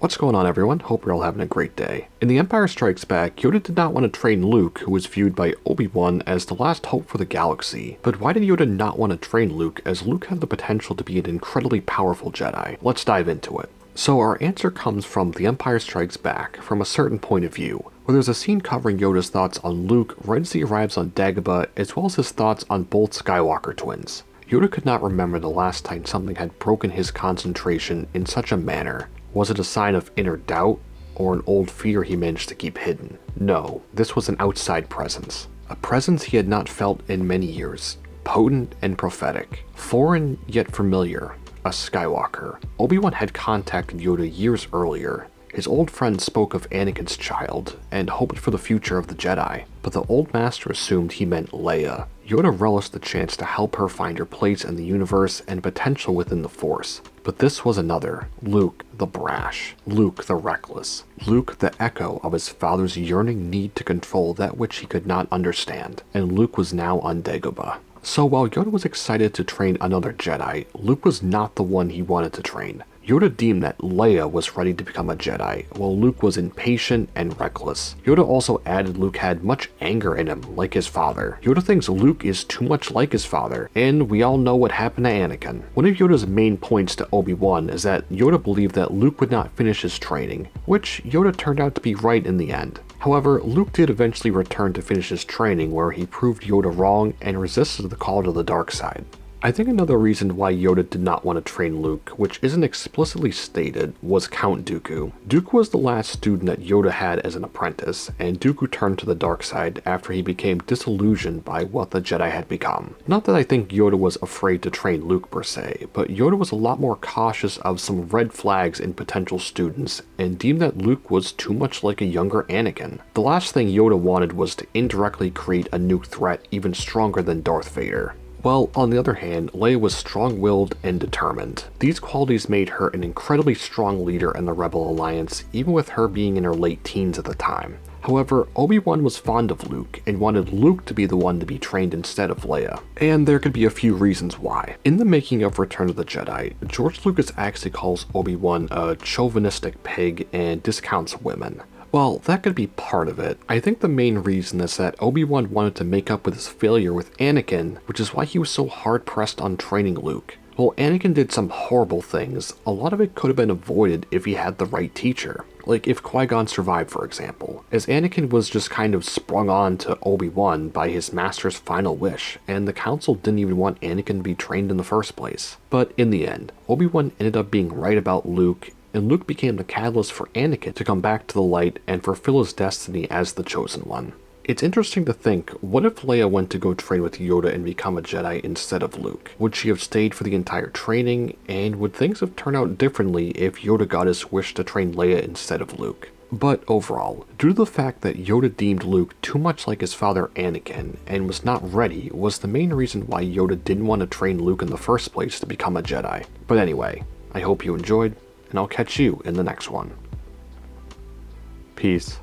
What's going on, everyone? Hope you're all having a great day. In The Empire Strikes Back, Yoda did not want to train Luke, who was viewed by Obi-Wan as the last hope for the galaxy. But why did Yoda not want to train Luke, as Luke had the potential to be an incredibly powerful Jedi? Let's dive into it. So our answer comes from The Empire Strikes Back, from a certain point of view, where there's a scene covering Yoda's thoughts on Luke right as he arrives on Dagobah, as well as his thoughts on both Skywalker twins. Yoda could not remember the last time something had broken his concentration in such a manner. Was it a sign of inner doubt, or an old fear he managed to keep hidden? No, this was an outside presence. A presence he had not felt in many years. Potent and prophetic. Foreign yet familiar. A Skywalker. Obi-Wan had contacted Yoda years earlier. His old friend spoke of Anakin's child, and hoped for the future of the Jedi, but the old master assumed he meant Leia. Yoda relished the chance to help her find her place in the universe and potential within the Force. But this was another. Luke the brash. Luke the reckless. Luke the echo of his father's yearning need to control that which he could not understand. And Luke was now on Dagobah. So while Yoda was excited to train another Jedi, Luke was not the one he wanted to train. Yoda deemed that Leia was ready to become a Jedi, while Luke was impatient and reckless. Yoda also added Luke had much anger in him, like his father. Yoda thinks Luke is too much like his father, and we all know what happened to Anakin. One of Yoda's main points to Obi-Wan is that Yoda believed that Luke would not finish his training, which Yoda turned out to be right in the end. However, Luke did eventually return to finish his training, where he proved Yoda wrong and resisted the call to the dark side. I think another reason why Yoda did not want to train Luke, which isn't explicitly stated, was Count Dooku. Dooku was the last student that Yoda had as an apprentice, and Dooku turned to the dark side after he became disillusioned by what the Jedi had become. Not that I think Yoda was afraid to train Luke per se, but Yoda was a lot more cautious of some red flags in potential students, and deemed that Luke was too much like a younger Anakin. The last thing Yoda wanted was to indirectly create a new threat even stronger than Darth Vader. Well, on the other hand, Leia was strong-willed and determined. These qualities made her an incredibly strong leader in the Rebel Alliance, even with her being in her late teens at the time. However, Obi-Wan was fond of Luke, and wanted Luke to be the one to be trained instead of Leia. And there could be a few reasons why. In the making of Return of the Jedi, George Lucas actually calls Obi-Wan a chauvinistic pig and discounts women. Well, that could be part of it. I think the main reason is that Obi-Wan wanted to make up with his failure with Anakin, which is why he was so hard-pressed on training Luke. While Anakin did some horrible things, a lot of it could have been avoided if he had the right teacher. Like if Qui-Gon survived, for example, as Anakin was just kind of sprung on to Obi-Wan by his master's final wish, and the council didn't even want Anakin to be trained in the first place. But in the end, Obi-Wan ended up being right about Luke, and Luke became the catalyst for Anakin to come back to the light and fulfill his destiny as the Chosen One. It's interesting to think, what if Leia went to go train with Yoda and become a Jedi instead of Luke? Would she have stayed for the entire training, and would things have turned out differently if Yoda got his wish to train Leia instead of Luke? But overall, due to the fact that Yoda deemed Luke too much like his father Anakin and was not ready, was the main reason why Yoda didn't want to train Luke in the first place to become a Jedi. But anyway, I hope you enjoyed, and I'll catch you in the next one. Peace.